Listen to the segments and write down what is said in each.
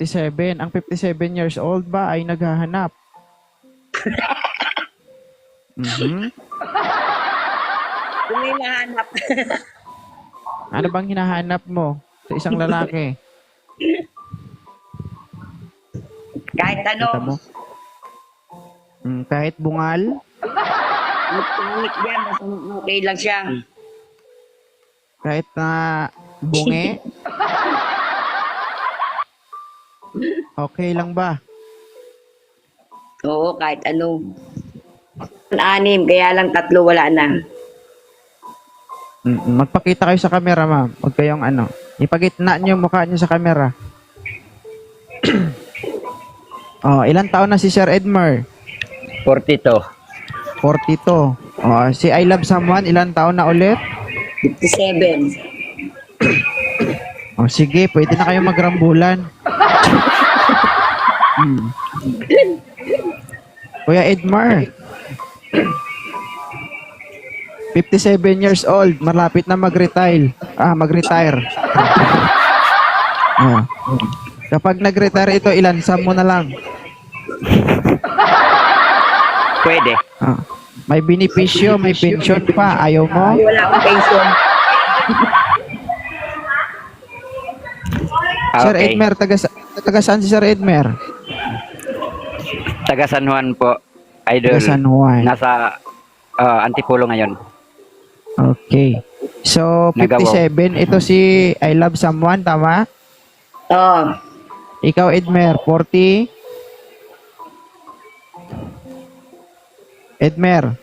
57. Ang 57 years old ba ay naghahanap? Mhm. Kung may nahanap. Ano bang hinahanap mo sa isang lalaki? Kahit Kita ano. mo? Kahit bungal? Magpangit yan. Basta okay lang siya. Kahit na bungi? Okay lang ba? Oo, kahit ano. 6, kaya lang 3 wala na. Magpakita kayo sa camera, ma'am. Huwag kayong ano. Ipagitna niyo yung mukha niyo sa camera. Oh, ilang taon na si Sir Edmer? 42. 42. Oh, si I Love Someone, ilang taon na ulit? 57. Oh, sige, pwede na kayo magrambulan. Kuya Edmar, 57 years old, malapit na mag-retire. Mag-retire. Oh. Kapag nag-retire ito, ilansam mo na lang. Pwede. May benepisyo, may pension pa. Ayaw mo? Ay, wala akong pension. Sir Okay. Edmer, taga saan si Sir Edmer? Taga San Juan po. Idol. Taga San Juan. Nasa Antipolo ngayon. Okay. So, Nagawaw. 57. Ito si I Love Someone, tama? Oo. Ikaw, Edmer, 40? Edmer,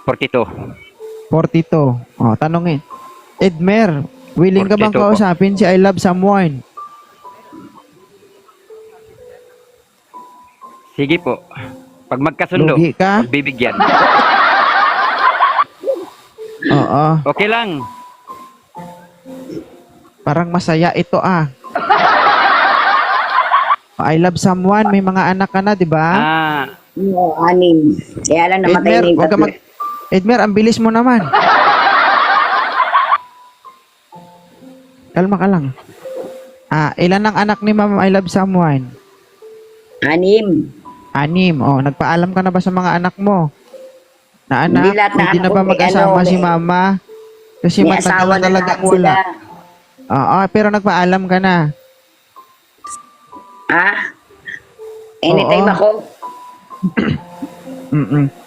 42. 42. Oh, tanongin. Edmer, willing ka bang 42 po. kausapin si I Love Someone? Sige po. Pag magkasundo, Lugi ka? pagbibigyan. Oo. Okay lang. Parang masaya ito I Love Someone, may mga anak ka na, di ba? Oo, 6. Kaya lang namatay Edmer, na yung wag ka 3. Edmer, ang bilis mo naman. Kalma ka lang. Ilan ang anak ni Ma'am I Love Someone? 6. 6. Oh, nagpaalam ka na ba sa mga anak mo? Na anak, Hindi lahat na pwede na anak ba ko may mag-asama ano, si may- Mama? Kasi May matagal asawa na na talagang lahat sila. wala. Oo, pero nagpaalam ka na. Anytime Oo. ako.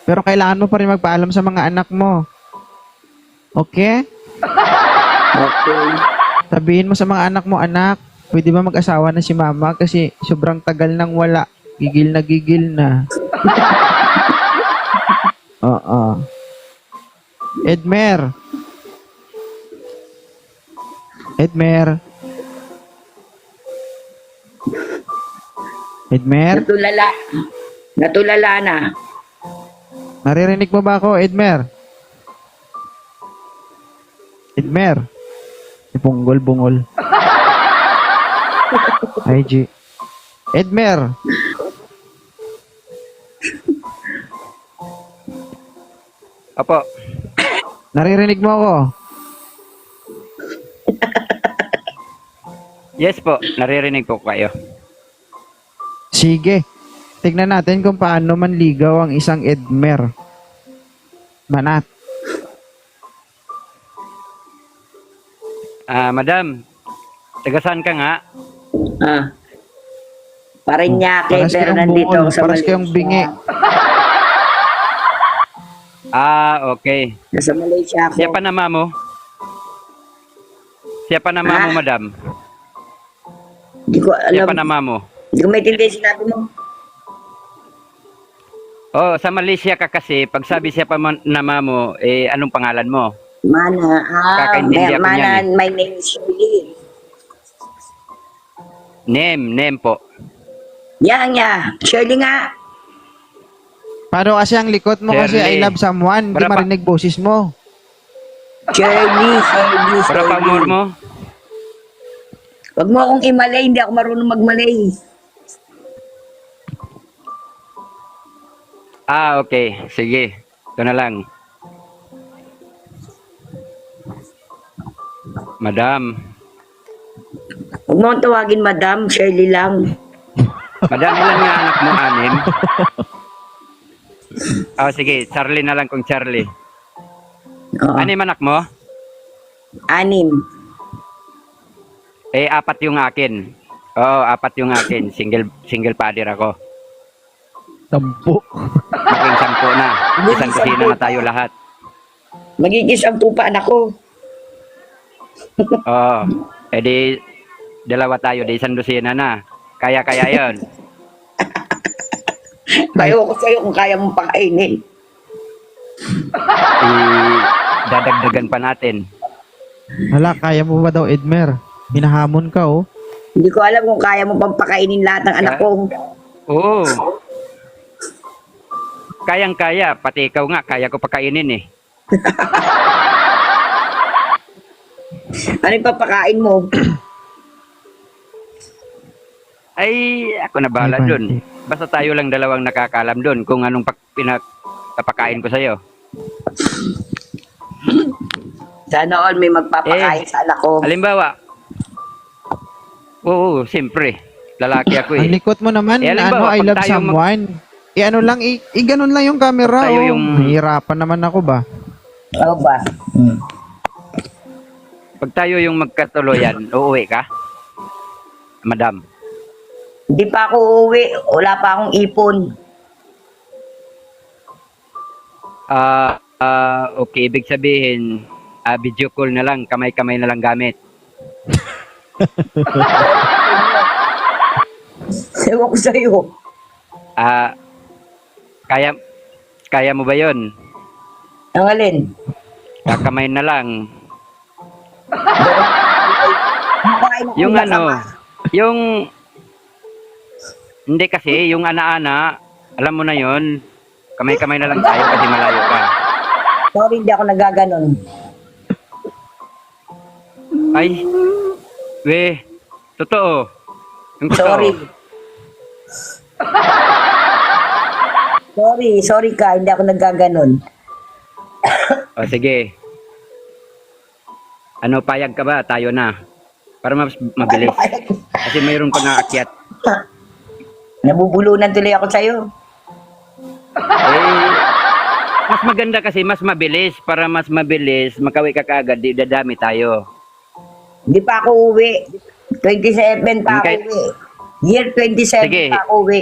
Pero kailangan mo pa rin magpaalam sa mga anak mo. Okay? Okay. Sabihin mo sa mga anak mo, anak, pwede ba mag-asawa na si Mama? Kasi sobrang tagal nang wala. Gigil na. Oo. Edmer. Edmer. Edmer? Natulala na. Naririnig mo ba ako, Edmer? Edmer? Bungol. IG. Edmer? Opo. Naririnig mo ako? Yes po. Naririnig po kayo. Sige. Tignan natin kung paano manligaw ang isang Edmer. Manat. Madam, taga saan ka nga? Parañaque, Paras pero kayong nandito bungol, ako sa paras kayong Malaysia. bingi. Okay. Nasa Malaysia ako. Siya panama mo? Siya panama mo, madam? Hindi ko Siya alam. panama mo? Hindi ko maintindihan sinabi mo. Oh, sa Malaysia ka kasi, pag sabi siya panama mo, anong pangalan mo? Mana. Kakaintindi ako Mana, niyan my name is Shirley. Name po. Yan. Shirley nga. Paano kasi ang likot mo kasi I Shirley. love someone, hindi Para pa- marinig boses mo. Shirley. Para pamor mo? Huwag mo akong imalay, hindi ako marunong magmalay. Okay. Sige. Ito na lang. Madam, Huwag mo akong tawagin, Madam. Shirley lang. Madam, ilan nga anak mo? 6? Oh, sige. Charlie na lang kung Charlie. Oo. 6 anak mo? 6. 4 yung akin. Oo, 4 yung akin. Single father ako. 10. Maging 10 na. Isang kusina na tayo lahat. Magiging 10 pa anak ko. Oo. Di, 2 tayo. Di isang dosina na. Kaya yon. Tayo ko sa'yo kung kaya mong pakainin. Dadagdagan pa natin. Hala, kaya mo ba daw, Edmer? Hinahamon ka, oh. Hindi ko alam kung kaya mo pang pakainin lahat ng anak ko. Oo. Kayang-kaya. Pati ikaw nga, kaya ko pakainin eh. Ano yung papakain mo? Ay, ako na bahala Ay, dun. Basta tayo lang dalawang nakakalam dun kung anong pinapakain ko sa'yo. Sana all may magpapakain sa anak ko. Halimbawa, oo, siyempre. Lalaki ako Ang eh. likot mo naman, Eh, na halimbawa, I pag love tayo someone. Ano lang, ganun lang yung camera, Pag tayo oh. yung- Nahihirapan naman ako ba? Ano ba? Pag tayo yung magkatuloyan, uuwi ka? Madam. Hindi pa ako uuwi. Wala pa akong ipon. Okay, ibig sabihin, video call na lang, kamay-kamay na lang gamit. Ewan ko sa'yo. Kaya mo ba yon? Ang alin? Kakamay na lang. Makain ako Yung ng ano, kasama. yung hindi kasi yung ana-ana, alam mo na yon, kamay-kamay na lang tayo kasi malayo ka. Sorry, hindi ako nagaganon. Ay, totoo. Yung totoo. Sorry ka, hindi ako nagaganon. O sige. Ano, payag ka ba? Tayo na. Para mas mabilis. Kasi mayroon pa nga akyat. Nabubulunan tuloy ako sa'yo. Mas maganda kasi mas mabilis. Para mas mabilis, makawi ka kaagad, di dadami tayo. Hindi pa ako uwi. 27 pa ako Okay. uwi. Year 27 Sige. pa ako uwi.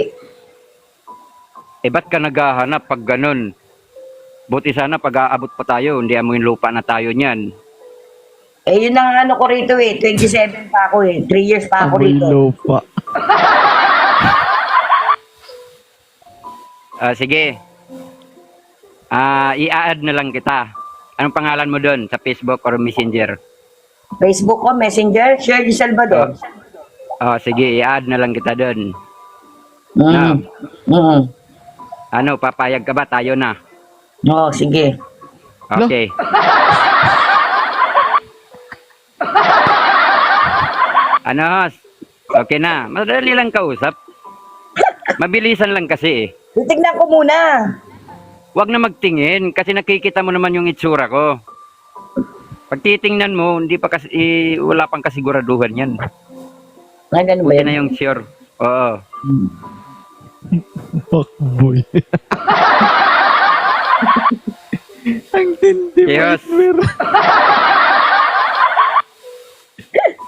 Ba't ka naghahanap pag ganun? Buti sana pag aabot pa tayo, hindi amoy lupa na tayo niyan. Yun ang ano ko rito 27 pa ako 3 years pa ako Amoy rito. lupa. Sige. I-add na lang kita. Anong pangalan mo doon sa Facebook or Messenger? Facebook ko, Messenger, Shirley Salvador. Sige, i-add na lang kita doon. Ano, papayag ka ba? Tayo na. Sige. Okay. Ano, Hos? Okay na. Madali lang kausap. Mabilisan lang kasi eh. Titignan ko muna. Huwag na magtingin kasi nakikita mo naman yung itsura ko. Pag titingnan mo, hindi pa kasi, wala pang kasiguraduhan yan. Ganun ba Buti yan? na yung sure. Oo. Fuckboy. Ang tindi mo, Yes. Edmer.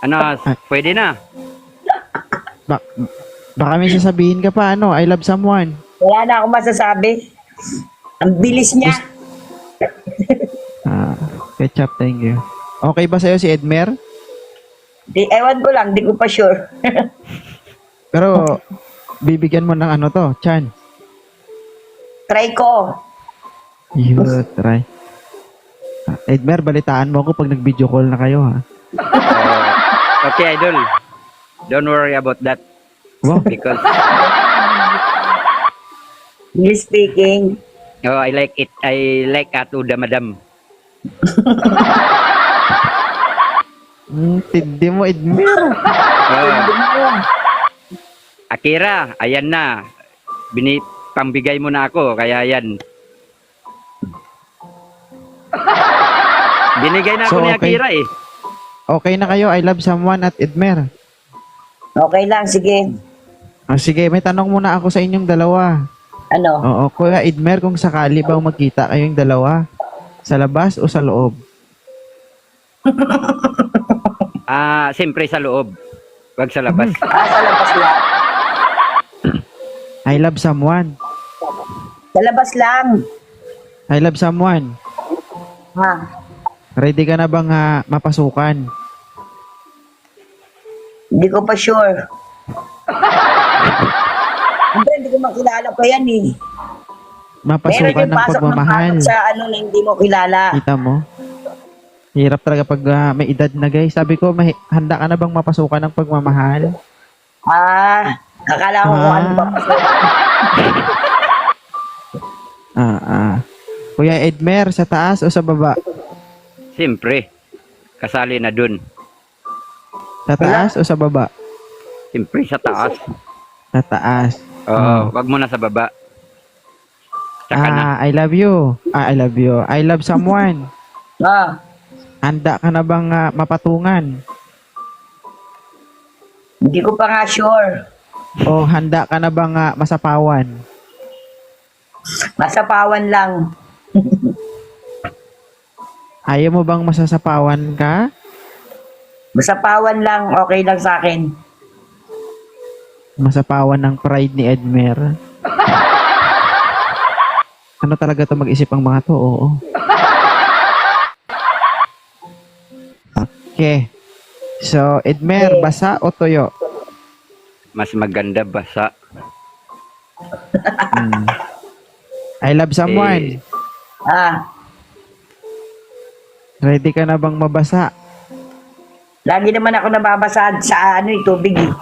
Ano, Hos? Pwede na. Baka may sasabihin ka pa, ano, I love someone. Wala na akong masasabi. Ang bilis niya. Ketchup, thank you. Okay ba sa'yo si Edmer? Ewan ko lang, di ko pa sure. Pero, bibigyan mo ng ano to, Chan. Try ko. Try. Edmer, balitaan mo ako pag nag-video call na kayo, ha? Okay, Idol. Don't worry about that. Wow. Because, English speaking. I like it. I like Ato the Madam. Tindi mo, Edmer. Akira, ayan na. Pambigay mo na ako, kaya yan. Binigay na ako So, ni okay. Akira eh. Okay na kayo, I love someone at Edmer. Okay lang, sige. Sige, may tanong muna ako sa inyong dalawa. Ano? Oo, Kuya Edmer, kung sakali bang magkita kayong dalawa, sa labas o sa loob? Siyempre sa loob. Wag sa labas. Sa labas lang. I love someone. Sa labas lang. I love someone. Ha? Ready ka na bang mapasukan? Hindi ko pa sure. Hindi ko makilala pa yan eh. Meron Mapasukan yung ng pasok pagmamahal. sa ano na hindi mo kilala. Kita mo? Hirap talaga pag may edad na, guys. Sabi ko, handa ka na bang mapasukan ng pagmamahal? Akala ko kung ano ba pasok. Kuya Edmer, sa taas o sa baba? Siyempre. Kasali na dun. Sa taas o sa baba? Siyempre sa taas. Sa taas. Oo, wag mo na sa baba. Tsaka na. I love you. I love you. I love someone. Handa ka na bang mapatungan? Hindi ko pa nga sure. O handa ka na bang masapawan? Masapawan lang. Ayaw mo bang masasapawan ka? Masapawan lang, okay lang sa akin. Masapawan ng pride ni Edmer. Ano talaga to mag-isip ang mga to? Oo. Okay. So, Edmer, basa o toyo? Mas maganda basa. I love someone. Ready ka na bang mabasa? Lagi naman ako nababasa sa tubig eh.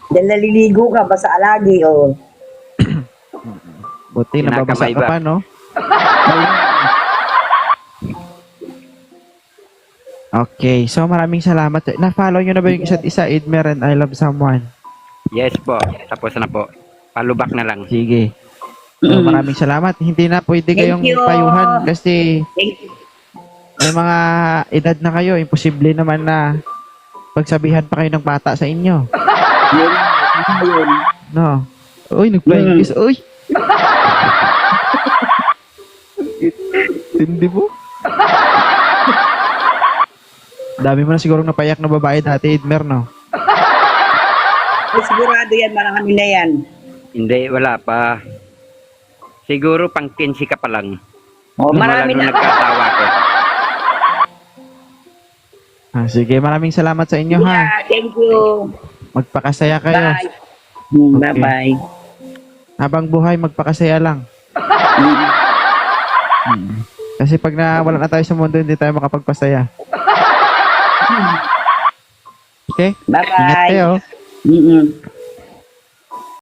Dahil naliligo ka, basa lagi, oh. Buti nababasa ka Kinakamay ba? pa, no? Okay, so maraming salamat. Na-follow nyo na ba yung isa't isa, Edmer and I love someone? Yes po. Tapos na po. Palubak na lang. Sige. So, maraming salamat. Hindi na pwede kayong you. payuhan kasi Thank you. may mga edad na kayo. Imposible naman na pagsabihan pa kayo ng bata sa inyo. Yun. No? Uy, nag-flying kiss. Uy! Hindi mo? Dami mo na sigurong napayak na babae dati, Edmer, no? Sigurado yan, marami na yan. Hindi, wala pa. Siguro pang 15 ka pa lang. Marami Nung na. nagkatawa ko. Sige, maraming salamat sa inyo, ha? Yeah, thank you. Magpakasaya kayo. Bye. Bye-bye. Habang buhay, magpakasaya lang. Kasi pag nawala na tayo sa mundo, hindi tayo makapagpasaya. Okay? Bye-bye. Ingat kayo. Mm-mm.